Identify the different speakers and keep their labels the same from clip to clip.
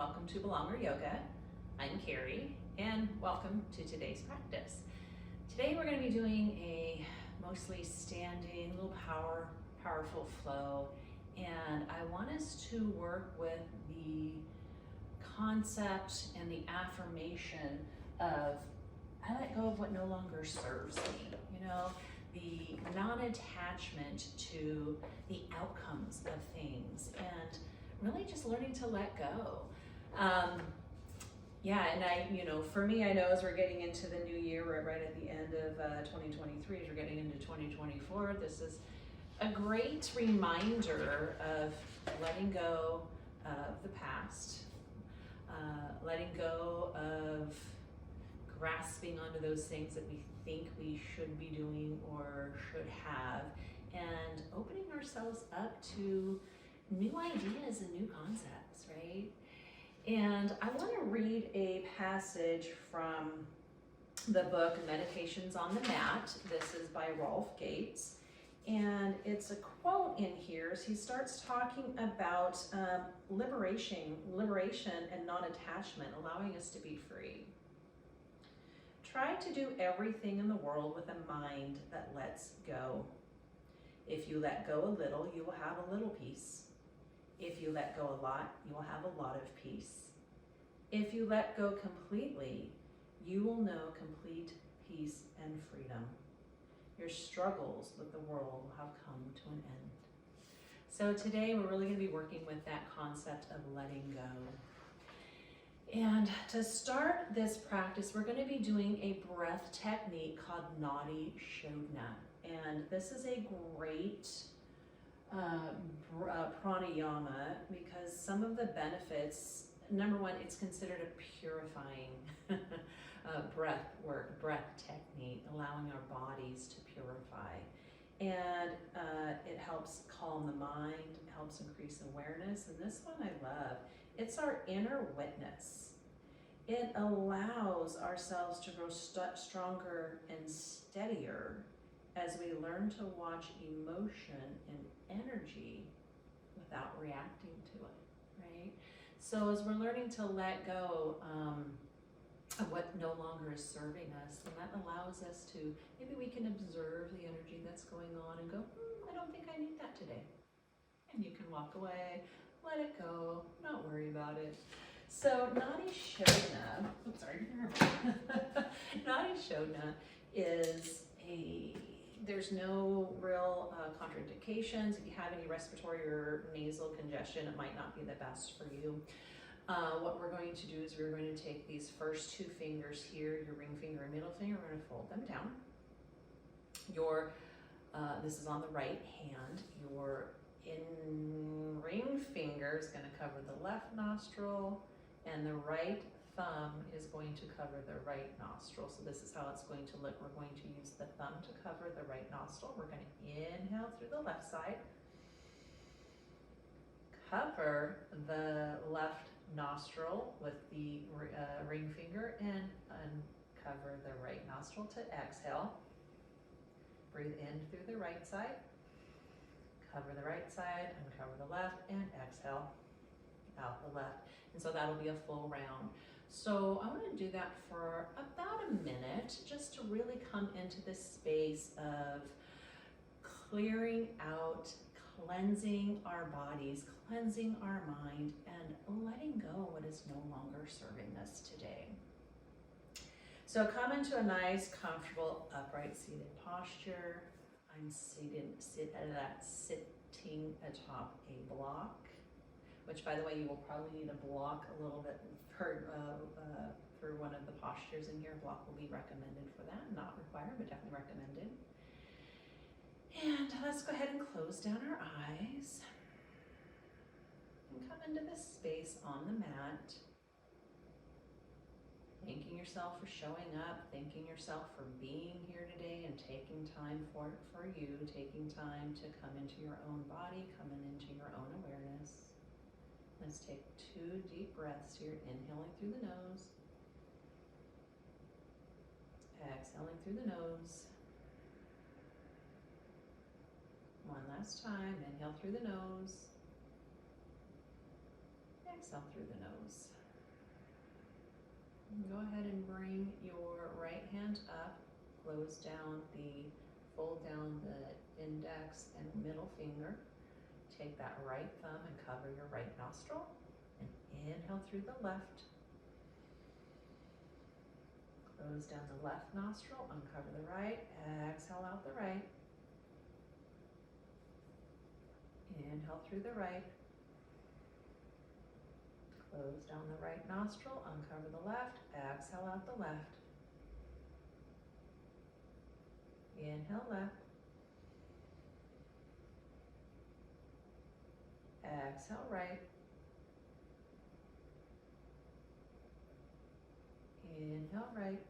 Speaker 1: welcome to Belonger Yoga. I'm Carrie and welcome to today's practice. Today we're going to be doing a mostly standing, little powerful flow, and I want us to work with the concept and the affirmation of I let go of what no longer serves me, the non-attachment to the outcomes of things, and really just learning to let go. For me, I know as we're getting into the new year, we're right at the end of 2023, as we're getting into 2024, this is a great reminder of letting go of the past, letting go of grasping onto those things that we think we should be doing or should have, and opening ourselves up to new ideas and new concepts, right? And I want to read a passage from the book Meditations on the Mat. This is by Rolf Gates, and it's a quote in here. So he starts talking about liberation and non-attachment, allowing us to be free. Try to do everything in the world with a mind that lets go. If you let go a little, you will have a little peace. If you let go a lot, you will have a lot of peace. If you let go completely, you will know complete peace and freedom. Your struggles with the world will have come to an end. So today we're really going to be working with that concept of letting go. And to start this practice, we're going to be doing a breath technique called Nadi Shodhana. And this is a great pranayama because some of the benefits, number one, it's considered a purifying breath technique, allowing our bodies to purify. And it helps calm the mind, it helps increase awareness. And this one I love. It's our inner witness. It allows ourselves to grow stronger and steadier as we learn to watch emotion and energy without reacting to it, right? So as we're learning to let go of what no longer is serving us, then that allows us to, maybe we can observe the energy that's going on and go, I don't think I need that today. And you can walk away, let it go, not worry about it. So Nadi Shodhana, Nadi Shodhana is there's no real contraindications. If you have any respiratory or nasal congestion, it might not be the best for you. What we're going to do is we're going to take these first two fingers here, your ring finger and middle finger, we're going to fold them down. This is on the right hand. Your ring finger is going to cover the left nostril, and the right thumb is going to cover the right nostril. So this is how it's going to look. We're going to use the thumb to cover the right nostril. We're going to inhale through the left side, cover the left nostril with the ring finger, and uncover the right nostril to exhale. Breathe in through the right side, cover the right side, uncover the left, and exhale out the left. And so that'll be a full round. So I want to do that for about a minute, just to really come into this space of clearing out, cleansing our bodies, cleansing our mind, and letting go what is no longer serving us today. So come into a nice, comfortable, upright seated posture. I'm sitting atop a block, which, by the way, you will probably need a block a little bit for one of the postures in here. A block will be recommended for that, not required, but definitely recommended. And let's go ahead and close down our eyes and come into this space on the mat. Thanking yourself for showing up, thanking yourself for being here today and taking time for you, taking time to come into your own body, coming into your own awareness. Let's take 2 deep breaths here, inhaling through the nose, exhaling through the nose. One last time, inhale through the nose, exhale through the nose. Go ahead and bring your right hand up, fold down the index and middle finger. Take that right thumb and cover your right nostril, and inhale through the left. Close down the left nostril, uncover the right, exhale out the right. Inhale through the right. Close down the right nostril, uncover the left, exhale out the left. Inhale left. Exhale right. Inhale right.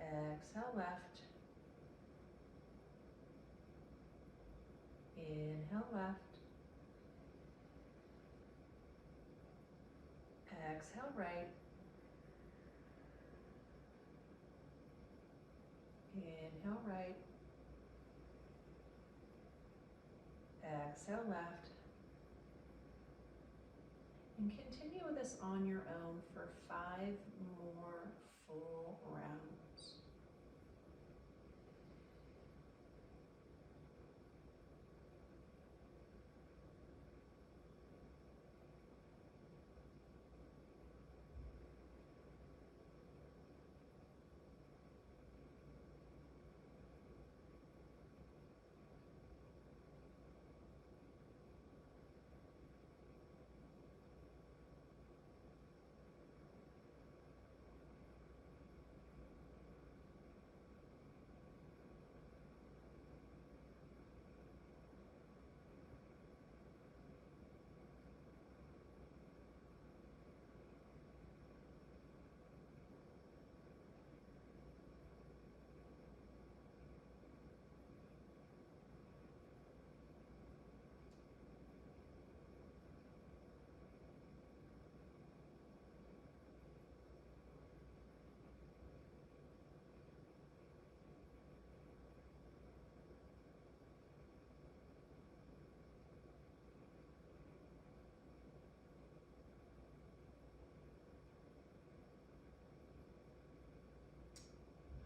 Speaker 1: Exhale left. Inhale left. Exhale right. Inhale right. Exhale left. And continue with this on your own for 5 more full rounds.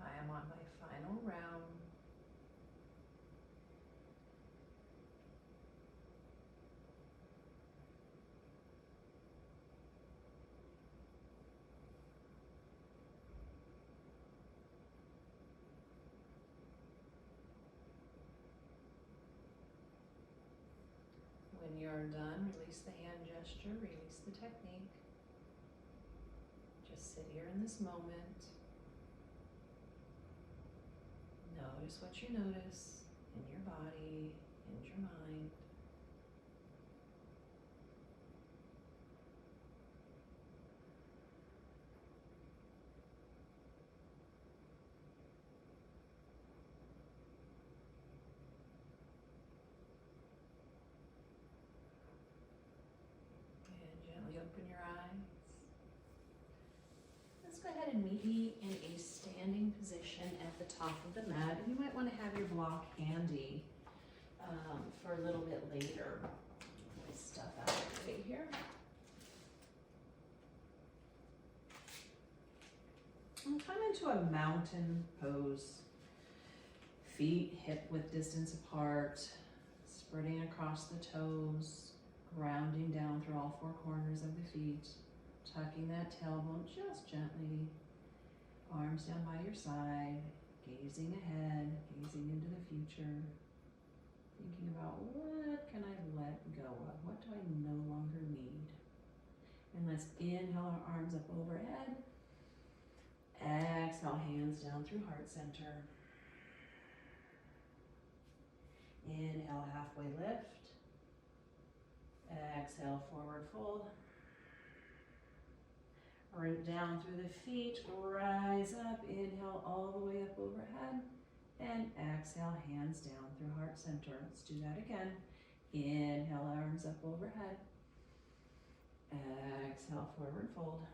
Speaker 1: I am on my final round. When you're done, release the hand gesture, release the technique. Just sit here in this moment. Notice what you notice in your body, in your mind. And gently open your eyes. Let's go ahead and meet me in a standing position at the top of the mat. And you might want to have your block handy for a little bit later. Get my stuff out of the way here. And come into a mountain pose. Feet hip width distance apart, spreading across the toes, grounding down through all 4 corners of the feet, tucking that tailbone just gently, arms down by your side, gazing ahead, gazing into the future, thinking about what can I let go of, what do I no longer need. And let's inhale our arms up overhead, exhale hands down through heart center. Inhale, halfway lift. Exhale, forward fold. Root down through the feet, rise up. Inhale all the way up overhead. And exhale, hands down through heart center. Let's do that again. Inhale, arms up overhead. Exhale, forward fold.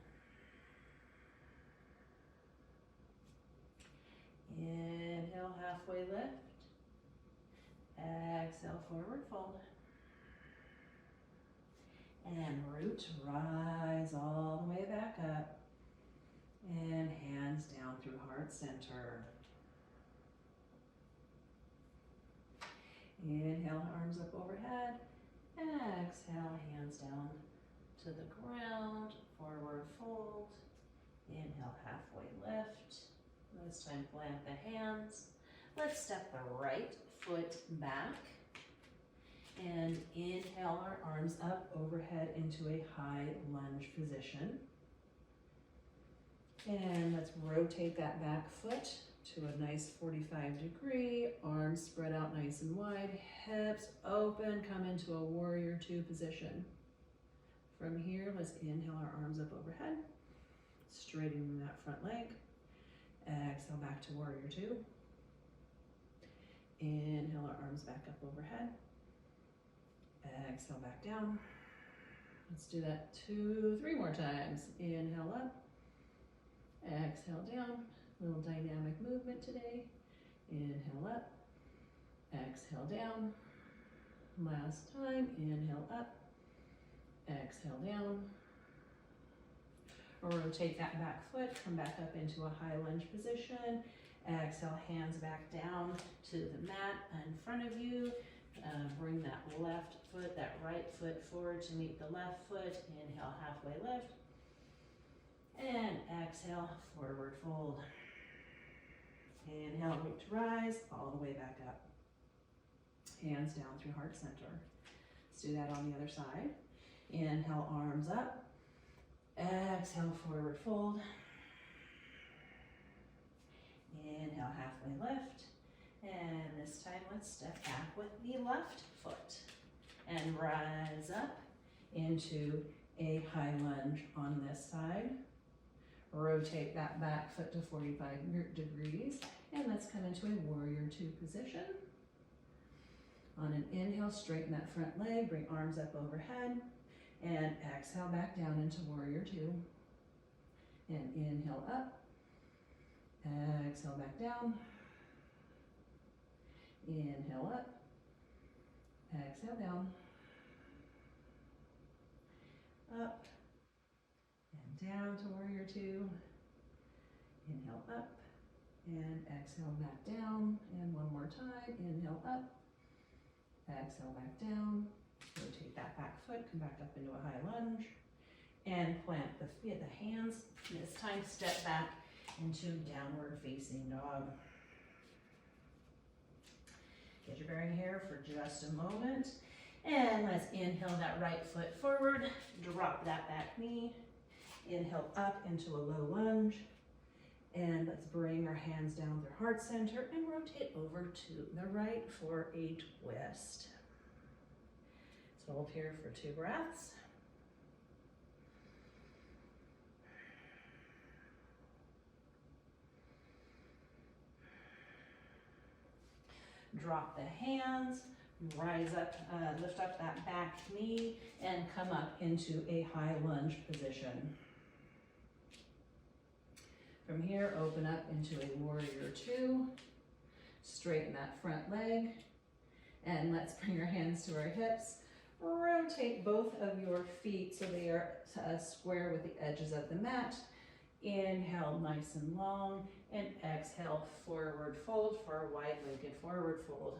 Speaker 1: Inhale, halfway lift. Exhale, forward fold. And root, rise all the way back up. And hands down through heart center. Inhale, arms up overhead. Exhale, hands down to the ground, forward fold. Inhale, halfway lift. This time plant the hands. Let's step the right foot back. And inhale our arms up overhead into a high lunge position. And let's rotate that back foot to a nice 45-degree, arms spread out nice and wide, hips open, come into a warrior two position. From here, let's inhale our arms up overhead, straightening that front leg. Exhale back to warrior two. Inhale our arms back up overhead. Exhale back down. Let's do that 2, 3 more times. Inhale up. Exhale down. Little dynamic movement today. Inhale up. Exhale down. Last time. Inhale up. Exhale down. Rotate that back foot. Come back up into a high lunge position. Exhale, hands back down to the mat in front of you. Bring that left foot, that right foot forward to meet the left foot. Inhale, halfway lift. And exhale, forward fold. Inhale, root to rise, all the way back up. Hands down through heart center. Let's do that on the other side. Inhale, arms up. Exhale, forward fold. Inhale, halfway lift. And this time, let's step back with the left foot and rise up into a high lunge on this side. Rotate that back foot to 45 degrees, and let's come into a warrior two position. On an inhale, straighten that front leg, bring arms up overhead, and exhale back down into warrior two. And inhale up, exhale back down. Inhale up, exhale down, up and down to warrior two. Inhale up and exhale back down. And one more time, inhale up, exhale back down. Rotate that back foot, come back up into a high lunge and plant the hands. This time step back into downward facing dog. Get your bearing here for just a moment. And let's inhale that right foot forward, drop that back knee. Inhale up into a low lunge. And let's bring our hands down through heart center and rotate over to the right for a twist. So hold here for 2 breaths. Drop the hands, rise up, lift up that back knee, and come up into a high lunge position. From here, open up into a warrior two, straighten that front leg, and let's bring our hands to our hips. Rotate both of your feet so they are square with the edges of the mat. Inhale nice and long, and exhale, forward fold for a wide-legged forward fold.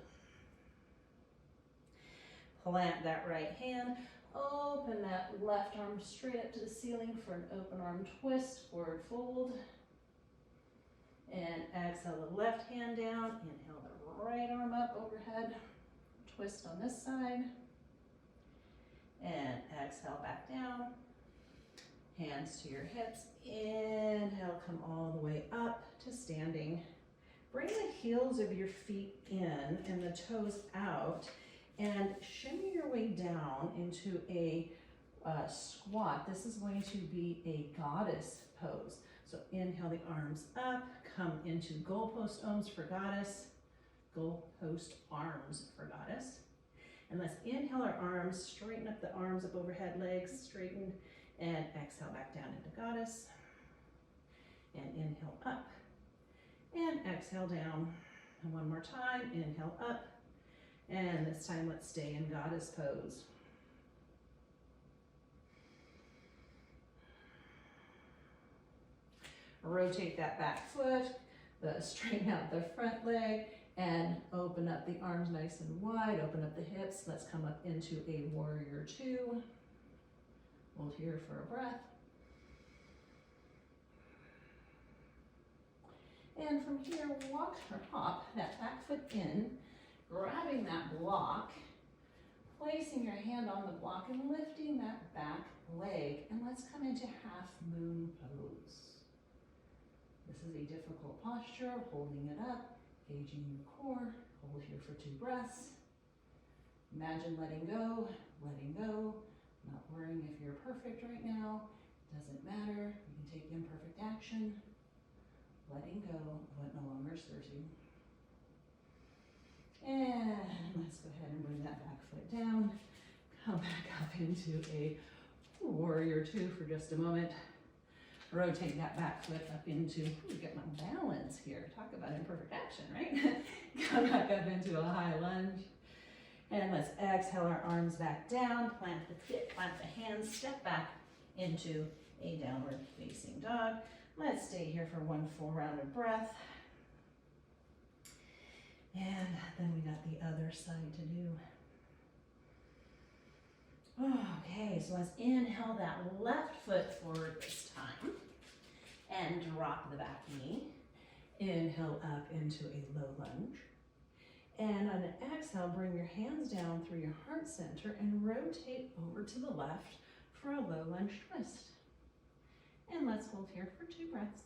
Speaker 1: Plant that right hand, open that left arm straight up to the ceiling for an open arm twist, forward fold. And exhale the left hand down, inhale the right arm up overhead, twist on this side. And exhale back down, hands to your hips. Inhale, come all the way up to standing. Bring the heels of your feet in and the toes out, and shimmy your way down into a squat. This is going to be a goddess pose. So inhale the arms up, come into goalpost arms for goddess, goalpost arms for goddess. And let's inhale our arms, straighten up the arms up overhead, legs straighten, and exhale back down into goddess. And inhale up, and exhale down. And one more time, inhale up, and this time let's stay in goddess pose. Rotate that back foot, straighten out the front leg, and open up the arms nice and wide, open up the hips. Let's come up into a warrior two. Hold here for a breath. And from here, walk or hop that back foot in, grabbing that block, placing your hand on the block and lifting that back leg. And let's come into half moon pose. This is a difficult posture, holding it up, gauging your core. Hold here for 2 breaths. Imagine letting go, not worrying if you're perfect right now. Doesn't matter, you can take imperfect action. Letting go of what no longer serves you. And let's go ahead and bring that back foot down. Come back up into a warrior two for just a moment. Rotate that back foot up into, get my balance here. Talk about imperfect action, right? Come back up into a high lunge. And let's exhale our arms back down, plant the feet, plant the hands, step back into a downward facing dog. Let's stay here for 1 full round of breath. And then we got the other side to do. Okay, so let's inhale that left foot forward this time and drop the back knee. Inhale up into a low lunge. And on an exhale, bring your hands down through your heart center and rotate over to the left for a low lunge twist. And let's hold here for 2 breaths.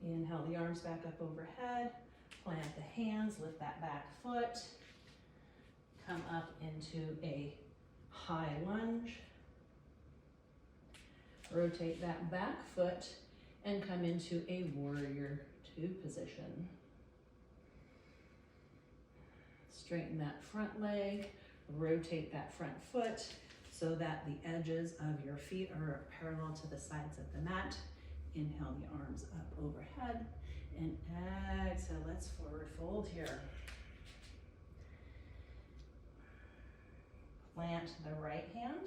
Speaker 1: Inhale the arms back up overhead, plant the hands, lift that back foot, come up into a high lunge, rotate that back foot and come into a warrior two position. Straighten that front leg, rotate that front foot so that the edges of your feet are parallel to the sides of the mat. Inhale the arms up overhead and exhale, let's forward fold here. Plant the right hand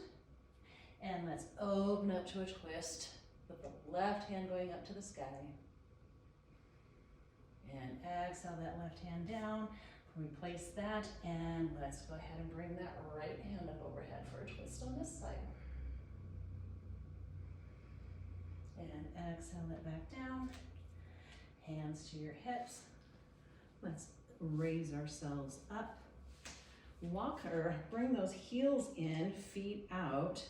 Speaker 1: and let's open up to a twist with the left hand going up to the sky. And exhale that left hand down, replace that, and let's go ahead and bring that right hand up overhead for a twist on this side. And exhale it back down, hands to your hips. Let's raise ourselves up. Walk or bring those heels in, feet out,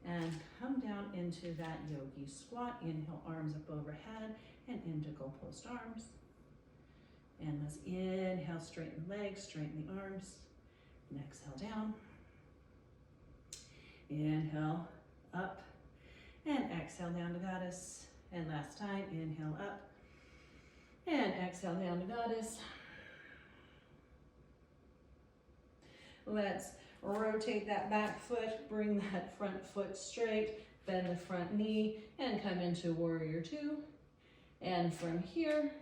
Speaker 1: and come down into that yogi squat. Inhale, arms up overhead, and indigo post arms. And let's inhale, straighten legs, straighten the arms, and exhale down. Inhale, up. And exhale down to goddess. And last time, inhale up. And exhale down to goddess. Let's rotate that back foot, bring that front foot straight, bend the front knee, and come into warrior two. And from here,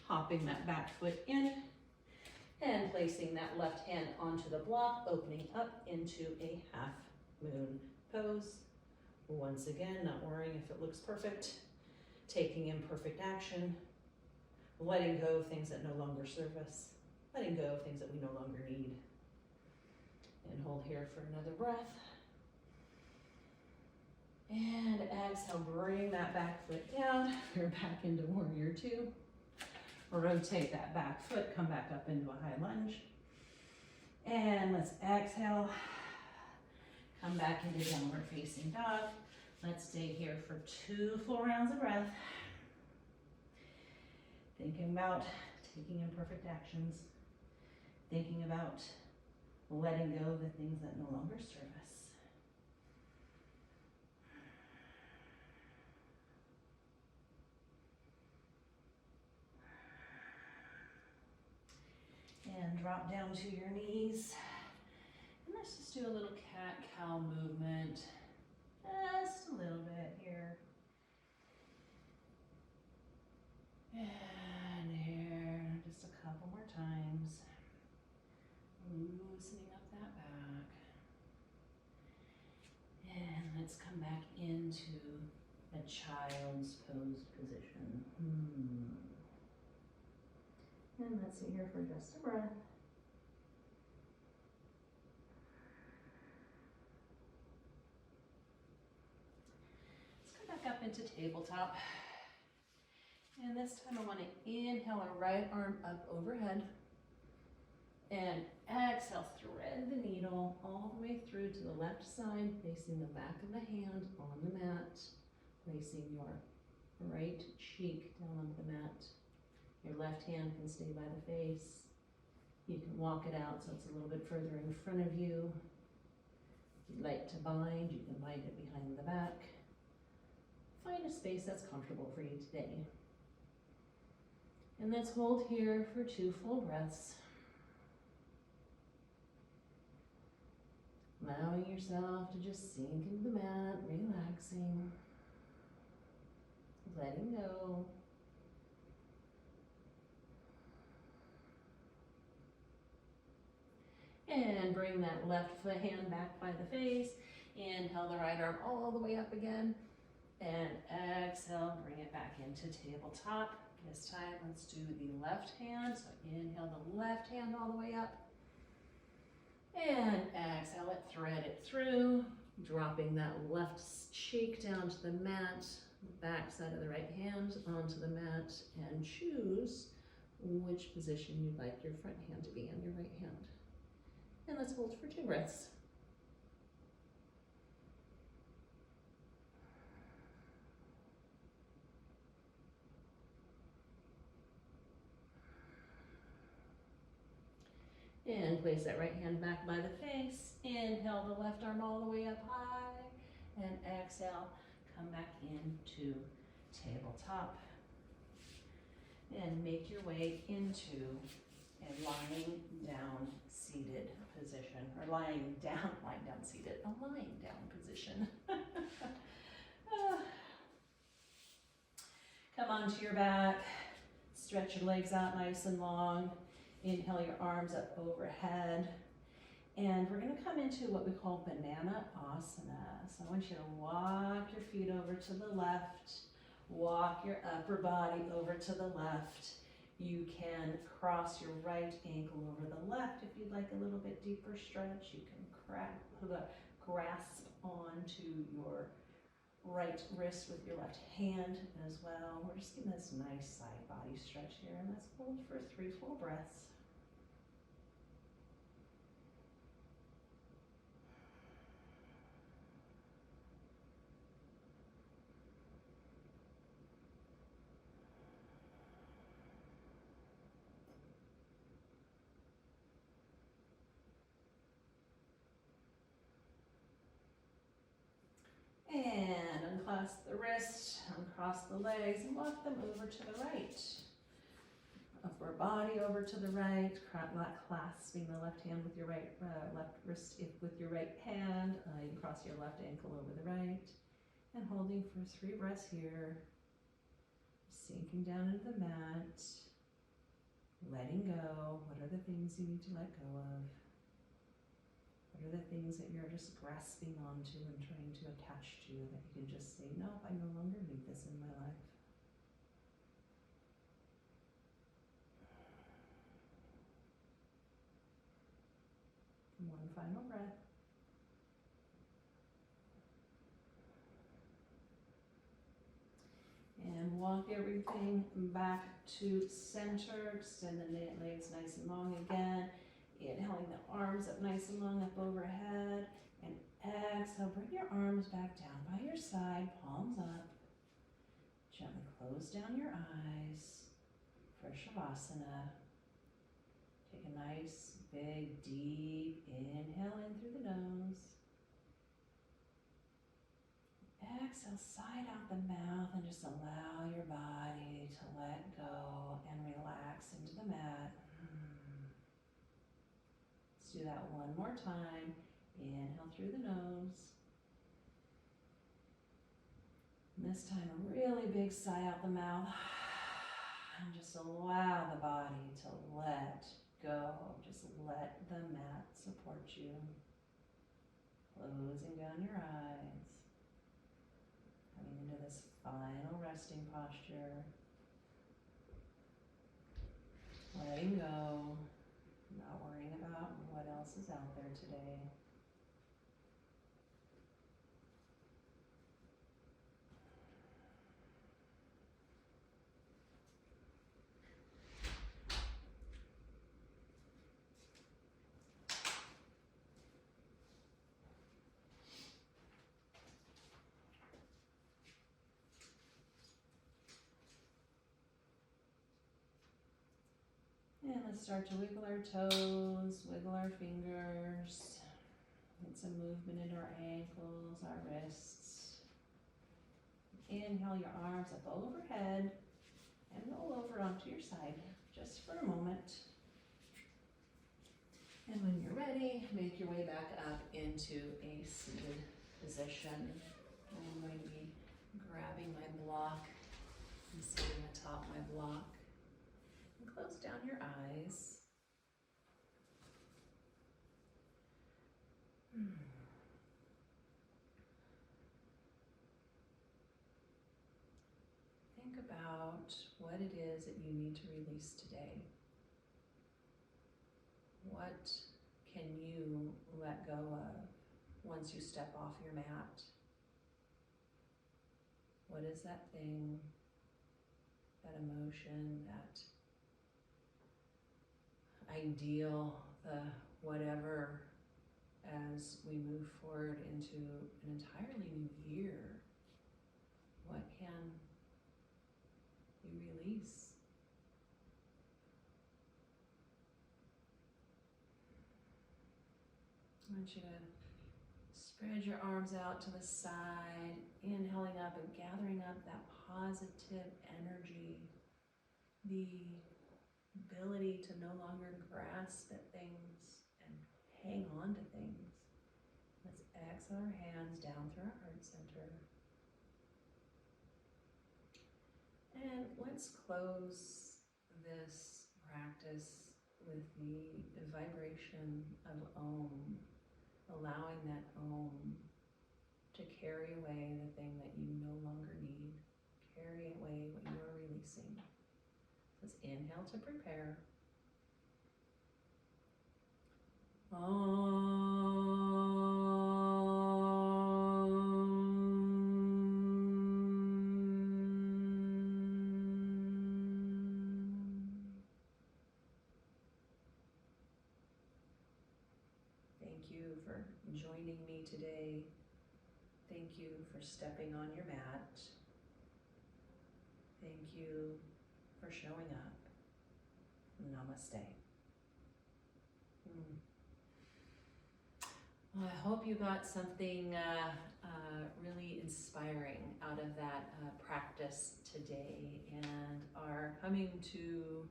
Speaker 1: hopping that back foot in, and placing that left hand onto the block, opening up into a half moon pose. Once again, not worrying if it looks perfect, taking imperfect action, letting go of things that no longer serve us, letting go of things that we no longer need. And hold here for another breath. And exhale, bring that back foot down. You're back into warrior two. Rotate that back foot, come back up into a high lunge. And let's exhale. Come back into downward facing dog. Let's stay here for 2 full rounds of breath. Thinking about taking imperfect actions. Thinking about letting go of the things that no longer serve us. And drop down to your knees. And let's just do a little cat-cow movement. Just a little bit here. And here, just a couple more times. child's pose position. And let's sit here for just a breath. Let's come back up into tabletop. And this time I want to inhale our right arm up overhead. And exhale, thread the needle all the way through to the left side, placing the back of the hand on the mat, placing your right cheek down on the mat. Your left hand can stay by the face. You can walk it out so it's a little bit further in front of you. If you'd like to bind, you can bind it behind the back. Find a space that's comfortable for you today. And let's hold here for 2 full breaths. Allowing yourself to just sink into the mat, relaxing, letting go. And bring that left hand back by the face. Inhale the right arm all the way up again. And exhale, bring it back into tabletop. This time, let's do the left hand. So inhale the left hand all the way up. And exhale it, thread it through, dropping that left cheek down to the mat, the back side of the right hand onto the mat, and choose which position you'd like your front hand to be on your right hand. And let's hold for 2 breaths. And place that right hand back by the face. Inhale the left arm all the way up high. And exhale, come back into tabletop. And make your way into a lying down seated position. Or lying down seated, a lying down position. Come onto your back. Stretch your legs out nice and long. Inhale your arms up overhead. And we're going to come into what we call banana asana. So I want you to walk your feet over to the left. Walk your upper body over to the left. You can cross your right ankle over the left if you'd like a little bit deeper stretch. You can grasp onto your right wrist with your left hand as well. We're just getting this nice side body stretch here, and let's hold for 3 full breaths. And unclasp the wrist, uncross the legs, and walk them over to the right. Upper body over to the right, clasping the left hand with your left wrist with your right hand. You can cross your left ankle over the right. And holding for 3 breaths here. Sinking down into the mat. Letting go. What are the things you need to let go of? What are the things that you're just grasping onto and trying to attach to that you can just say, no, I no longer need this in my life. One final breath. And walk everything back to center. Extend the legs nice and long again. Inhaling the arms up nice and long up overhead. And exhale, bring your arms back down by your side, palms up. Gently close down your eyes for Shavasana. Take a nice, big, deep inhale in through the nose. Exhale, side out the mouth, and just allow your body to let go and relax into the mat. Let's do that one more time. Inhale through the nose. And this time, a really big sigh out the mouth. And just allow the body to let go. Just let the mat support you. Closing down your eyes. Coming into this 5 resting posture. Letting go, not worrying about what else is out there today. And let's start to wiggle our toes, wiggle our fingers. Get some movement into our ankles, our wrists. Inhale your arms up overhead and roll over onto your side just for a moment. And when you're ready, make your way back up into a seated position. I'm going to be grabbing my block and sitting atop my block. And close down your eyes. Think about what it is that you need to release today. What can you let go of once you step off your mat? What is that thing, that emotion, that ideal, the whatever, as we move forward into an entirely new year? What can you release? I want you to spread your arms out to the side, inhaling up and gathering up that positive energy, the ability to no longer grasp at things and hang on to things. Let's exhale our hands down through our heart center. And let's close this practice with the vibration of Om, allowing that Om to carry away the thing that you no longer need, carry away what you are releasing. Let's inhale to prepare. Thank you for joining me today. Thank you for stepping on your mat. Thank you for showing up. Namaste. Well, I hope you got something really inspiring out of that practice today and are coming to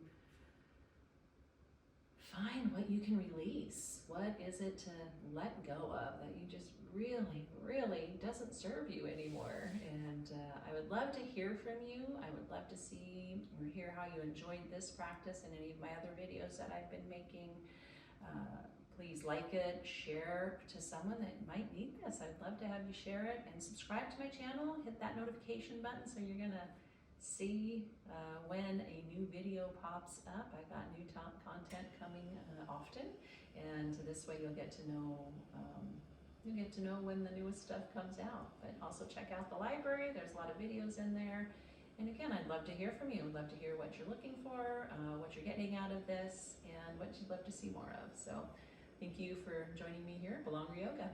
Speaker 1: find what you can release. What is it to let go of that you just really doesn't serve you anymore? And I would love to hear from you. I would love to see or hear how you enjoyed this practice and any of my other videos that I've been making. Please like it, share to someone that might need this. I'd love to have you share it and subscribe to my channel. Hit that notification button so you're gonna see when a new video pops up. I've got new content coming often, and this way you'll get to know when the newest stuff comes out. But also check out the library. There's a lot of videos in there. And again, I'd love to hear from you. I'd love to hear what you're looking for, what you're getting out of this, and what you'd love to see more of. So thank you for joining me here at Belonga Yoga.